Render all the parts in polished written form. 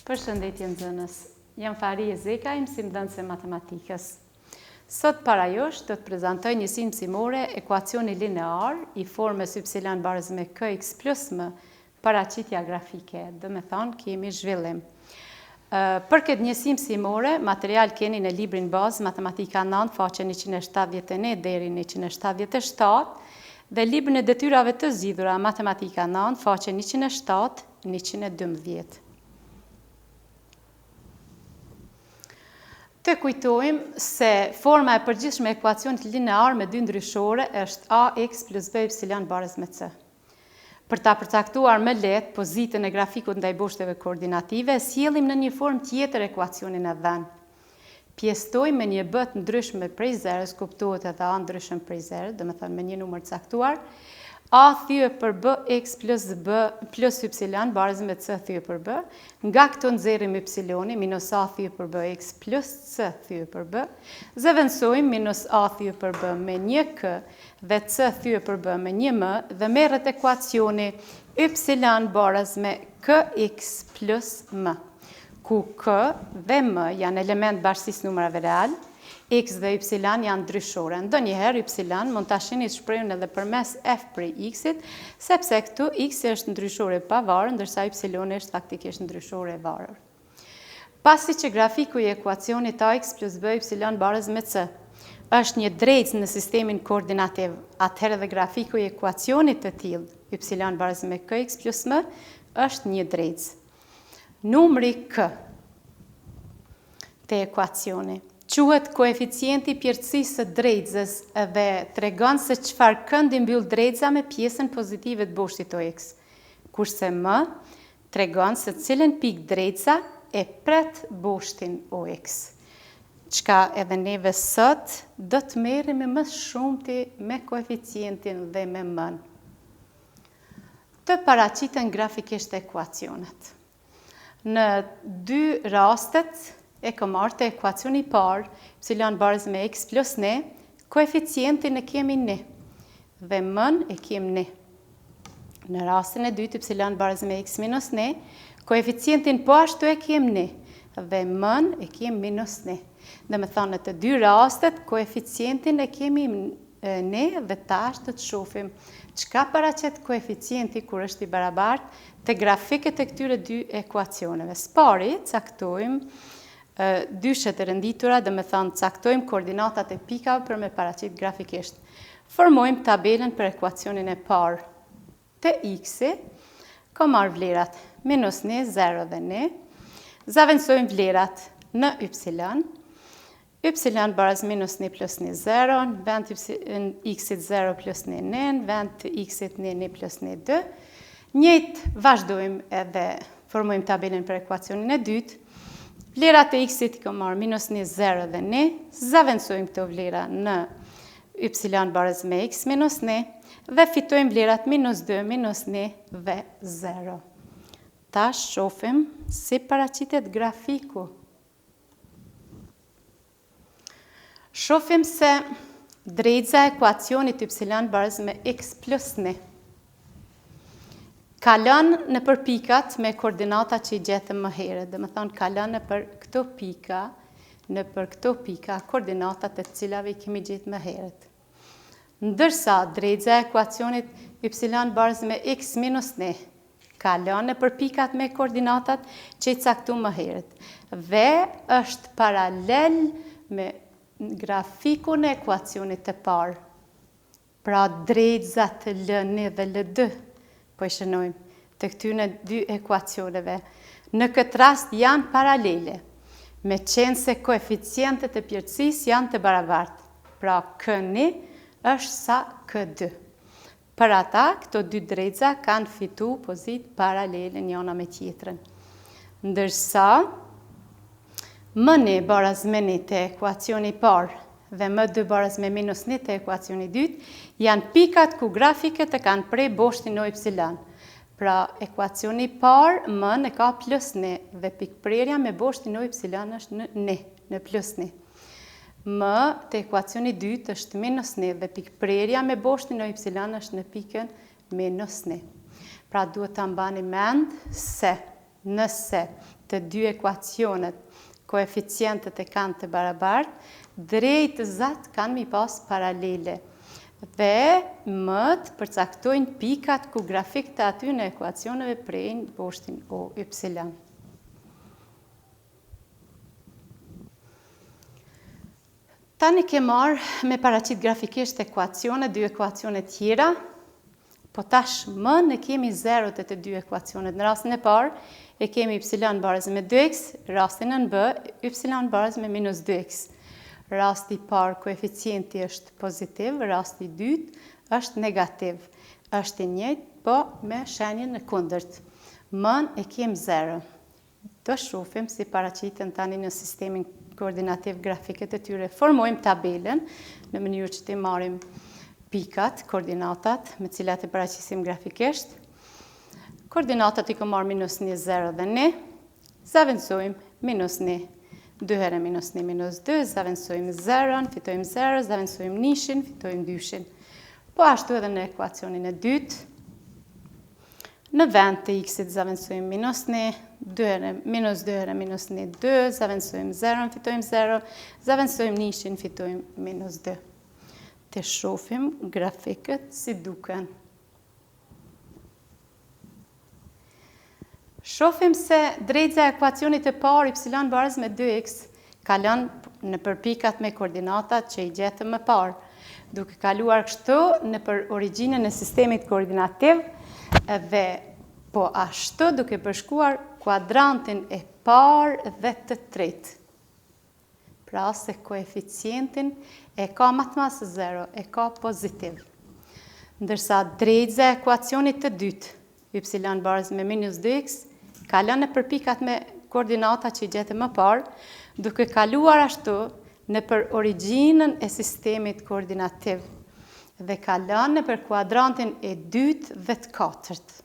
Përshëndetje nxënës, jam Fari Zeka, mësimdhënëse matematikës. Sot para jush do të prezantoj njësinë mësimore ekuacioni linear i formës y barës me kx+m, paraqitja grafike, dhe me thonë kemi zhvillim. Për këtë njësinë mësimore, material keni në librin bazë Matematika 9, faqe 171 deri 177, dhe librin e detyrave të zgjidhura Matematika 9, faqe 107-112. Të kujtojmë se forma e përgjithshme e ekuacionit linear me dy ndryshore është ax plus b y barës me c. Për ta përcaktuar më lehtë pozitën e grafikut ndaj boshteve koordinative, sjellim në një formë tjetër ekuacionin e dhënë. Pjestojmë me një b të ndryshme prej zerës, kuptohet edhe a ndryshme prej zerës, do të thënë me një numër të caktuar, a thye për b x plus y barës me c thye për b, nga këto nxjerrim y minus a thye për b x plus c thye për b, zëvendësojmë minus a thye për b me një k dhe c thye për b me një m dhe merret ekuacioni y barës me kx+m, ku k dhe m janë element bashkësisë numrave real, x dhe y janë ndryshore. Ndonjëherë y mund ta shihni shprehjen edhe përmes f për x-it, sepse këtu x është ndryshore pa varur, ndërsa y është faktikisht ndryshore e varur. Pasi që grafiku i ekuacionit ax plus b y barës me c është një drejtës në sistemin koordinativ, atëherë dhe grafiku i ekuacionit të tillë y barës me kx+m është një drejtës. Numri k të ekuacioni quhet koeficienti pjertësisë së drejtësës dhe tregon se çfarë këndi mbyll drejtësa me pjesën pozitive të boshtit OX, kurse m tregon se cilën pikë drejtësa e pret boshtin OX. Çka edhe neve sot do të merremi më shumti me koeficientin dhe me m-n. Të paraqiten grafikisht ekuacionet. Në dy rastet e marrë të ekuacioni parë, y barës me x plus n, koeficientin e kemi n, dhe m-n e kemi n. Në rastin e dytë, y barës me x minus n, koeficientin po ashtu e kemi n, dhe m-n e kemi minus n. Dhe me thonë në të dy rastet, koeficientin e kemi n, dhe tash të shohim çka paraqet koeficienti kur është i barabartë të grafiket e këtyre dy ekuacioneve. Së pari, caktojmë dyshet e renditura, dhe me thonë caktojmë koordinatat e pikave për me paraqit grafikisht. Formojmë tabelën për ekuacionin e parë. Të x-i, ka marrë vlerat minus n, 0 dhe n, zavendësojmë vlerat në y barës minus n plus n 0, në vend x-it 0 plus n, në vend x-it n plus n 2. Njëjtë vazhdojmë edhe formojmë tabelën për ekuacionin e dytë. Vlerat e x-it ka marrë minus n 0 dhe n, zavendësojmë këto vlera në y barës me x minus n, dhe fitojmë vlerat minus 2, minus n dhe 0. Tash shohim si paraqitet grafiku. Shohim se drejtësa e ekuacionit y barës me x plus n kalon në për pikat me koordinata që i gjetëm më herët, dhe me thonë kalon në për këto pika, koordinatat e cilave i kemi gjetë më herët. Ndërsa drejtësa e ekuacionit y barës me x minus n kalon në për pikat me koordinatat që i caktu më herët, dhe është paralel me grafikun e ekuacionit të parë. Pra drejtësa të L1 dhe L2, po i shënojmë, të këtyre dy ekuacioneve. Në këtë rast janë paralele, me qenë se koeficientet e pjertësisë janë të barabartë. Pra K1 është sa K2. Për ata, këto dy drejtësa kanë fitu pozitë paralele njëna me tjetrën. Ndërsa, m1 barës me 1 të ekuacioni parë dhe m2 barës me minus 1 të ekuacioni dytë, janë pikat ku grafiket e kanë prej boshtin y. Pra, ekuacioni parë, m e ka plus n, dhe pikprerja me boshtin y është në plus n. m të ekuacioni 2 është -1 dhe pikëprerja me boshtin o y është në pikën -1. Pra duhet të mbani mend se nëse të dy ekuacionet koeficientët e kanë të barabartë, drejtëzat kanë mi pas paralele dhe më të përcaktojnë pikat ku grafik të aty në ekuacioneve prejnë boshtin o y. Tani ke marrë me paraqit grafikisht ekuacione, dy ekuacione tjera, po tash më ne kemi zerot e të dy ekuacionet. Në rastin e parë, e kemi y barës me 2x, rastin në b, y barës me -2x. Rasti i parë koeficienti është pozitiv, rasti i dytë është negativ. Është i njëjtë, po me shenjën e kundërt. Mën e kemi 0. Do shohim si paraqiten tani në sistemin koordinativ grafiket e tyre. Formojmë tabelen në mënyrë që të marrim pikat, koordinatat, me cilat e paraqisim grafikisht. Koordinatat i ka marrë -1, 0 dhe 1. Zavendësojmë -1. 2 herë -1, -2, zavendësojmë 0, fitojmë 0, zavendësojmë 1, fitojmë 2. Po ashtu edhe në ekuacionin e dytë. Në vend të x-it zavendësojmë -1, -2 herë -1, 2, zavendësojmë 0, fitojmë 0, zavendësojmë 1, fitojmë -2. Të shohim grafikët si duken. Shohim se drejtëza e ekuacionit të parë y barës me 2x kalon në përpikat me koordinatat që i gjetëm më parë. Duke kaluar kështu në për origjinën e sistemit koordinativ dhe po ashtu duke përshkuar kuadrantin e parë dhe të tretë. Pra se koeficientin e ka matmas 0, e ka pozitiv. Ndërsa drejtëza e ekuacionit të dytë, y barës me -2x, kalon në përpikat me koordinata që i gjetëm më parë, duke kaluar ashtu në për origjinën e sistemit koordinativ dhe kalon në për kuadrantin e dytë dhe të katërt.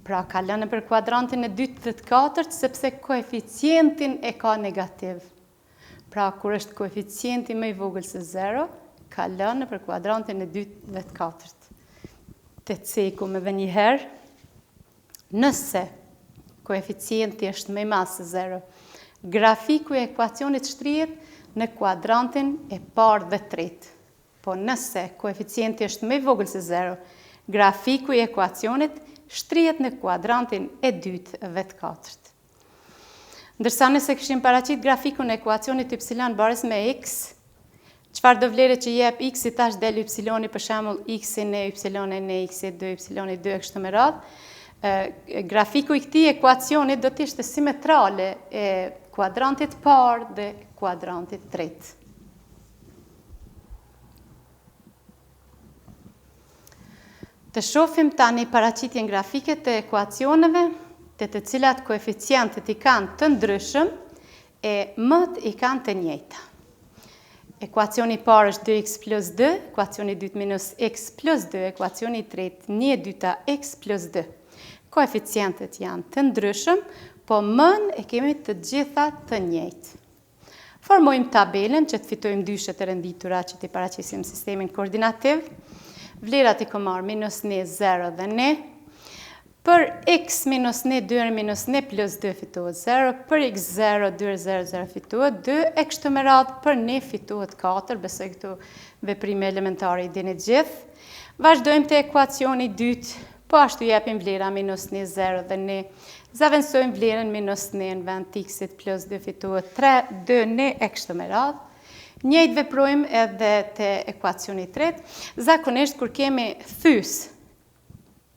Pra kalon në për kuadrantin e dytë dhe të katërt sepse koeficientin e ka negativ. Pra kur është koeficienti më i vogël se 0, kalon në për kuadrantin e dytë dhe të katërt. Të cekum edhe një herë, nëse koeficienti është më i madh se 0, grafiku i ekuacionit shtrihet në kuadrantin e parë dhe tretë. Po nëse koeficienti është më i vogël se 0, grafiku i ekuacionit shtrihet në kuadrantin e dytë dhe të katërt. Ndërsa nëse kishim paraqit grafikun e ekuacionit y barës me x, çfarë do vlerë që jep x i tash del y për shembull x i ne, y ne, x i 2, y 2 kështu me radhë, grafiku i këtij ekuacioni do të ishte simetrale e kuadrantit parë dhe kuadrantit tretë. Të shohim tani paraqitjen grafike të ekuacioneve, të cilat koeficientët i kanë të ndryshëm e m-t i kanë të njëjta. Ekuacioni i parë është 2x plus 2, ekuacioni i dytë -x plus 2, ekuacioni i tretë 1/2 x plus 2. Koeficientët janë të ndryshëm, po m-n e kemi të gjitha të njëjtë. Formojmë tabelen që të fitojmë dyshet e renditura që të paraqisim sistemin koordinativ. Vlerat i marrë -1, 0 dhe 1. Për x -1, 2 herë -1 plus 2 fitohet 0. Për x 0, 2 herë 0, 0 fitohet 2. E kështu me radhë për 1 fitohet 4. Besoj këtu veprime elementare i dini gjithë. Vazhdojmë të ekuacioni i dytë. Po ashtu jepim vlera -1, 0 dhe 1. Zavendësojmë vlerën -1 në vend të x-it plus 2 fitohet 3, 2, 1 e kështu me radhë. Njëjtë veprojmë edhe të ekuacioni i tretë. Zakonisht kur kemi thys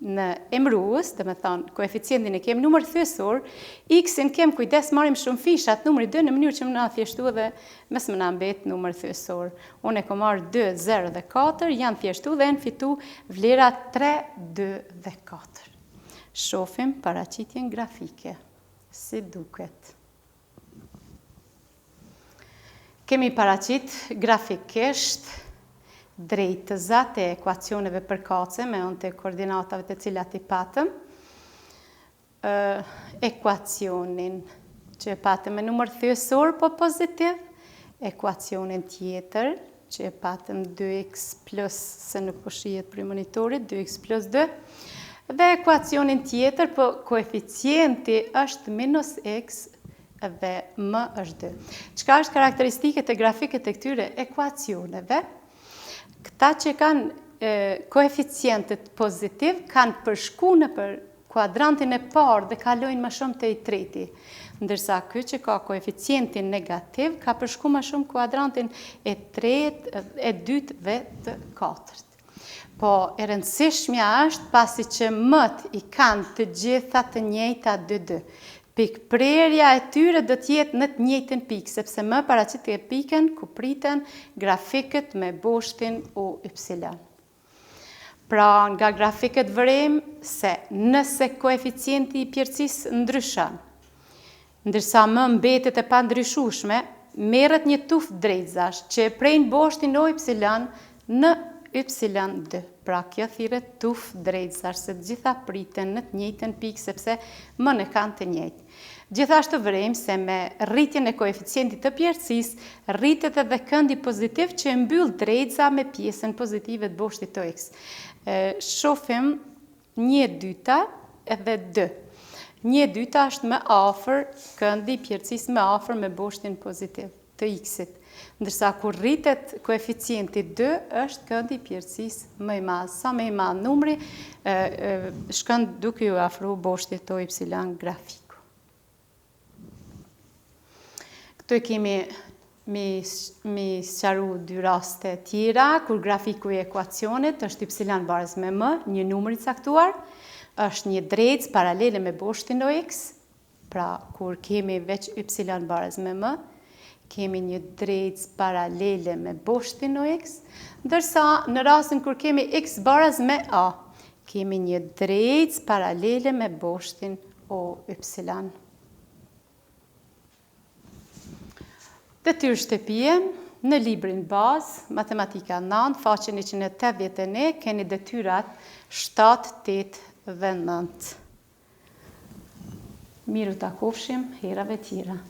në emrues, dhe me thonë koeficientin e kemi numër thysor, x-in kemi kujdes marrim shumë fishat numri 2 në mënyrë që më na thjeshtu dhe mes më na mbet numër thysor. Unë e kam marrë 2, 0 dhe 4, janë thjeshtu dhe në fitu vlera 3, 2 dhe 4. Shohim paraqitjen grafike, si duket. Kemi paraqit grafikisht drejtëzat e ekuacioneve përkatëse me anë të koordinatave të cilat i patëm. Ekuacionin që patëm me numër thyesor po pozitiv ekuacionin tjetër, që e patëm 2x plus, se nuk po shihet për monitorit, 2x plus 2, dhe ekuacionin tjetër, po koeficienti është minus x dhe m është 2. Çka është karakteristike të grafiket të këtyre ekuacioneve? Këta që kanë koeficientet pozitiv kanë përshku në për kuadrantin e parë dhe kalojnë më shumë të i treti. Ndërsa ky që ka koeficientin negativ ka përshku më shumë kuadrantin e tretë, e dytë dhe të katërt. Po e rëndësishmja është pasi që m-t i kanë të gjitha të njëjta 2. Pikprerja e tyre do të jetë në të njëjtën pikë, sepse m paraqit e pikën ku priten grafikët me boshtin y. Pra nga grafiket vërejmë se nëse koeficienti i pjërësisë ndryshon, ndërsa më mbetet e pa ndryshueshme, merret një tuftë drejtëzash që e prejnë boshtin y në y2. Pra kjo thirret tuftë drejtëzash, se të gjitha priten në të njëjtën pikë sepse më në kanë të njëjtë. Gjithashtu vërejmë se me rritjen e koeficientit të pjërësisë rritet edhe këndi pozitiv që e mbyll drejtëza me pjesën pozitive të boshtit të x. Shohim 1/2 edhe 2. 1/2 është më afër, këndi pjërësisë më afër me boshtin pozitiv të x-it. Ndërsa kur rritet koeficienti 2 është këndi pjërësisë më i madh. Sa më i madh numri, shkon duke ju afru boshtit të y grafiku. Këtu kemi mi sqaru 2 raste tjera, kur grafiku i ekuacionit është y barës me m, një numër i caktuar, është një drejtës paralele me boshtin o x, pra kur kemi veç y barës me m, kemi një drejtës paralele me boshtin o x, ndërsa në rastin kur kemi x barës me a, kemi një drejtës paralele me boshtin o y. Detyrë shtëpie, në librin bazë, Matematika 9, faqen 181, keni detyrat 7, 8 dhe 9. Miru ta kofshim herave tjera.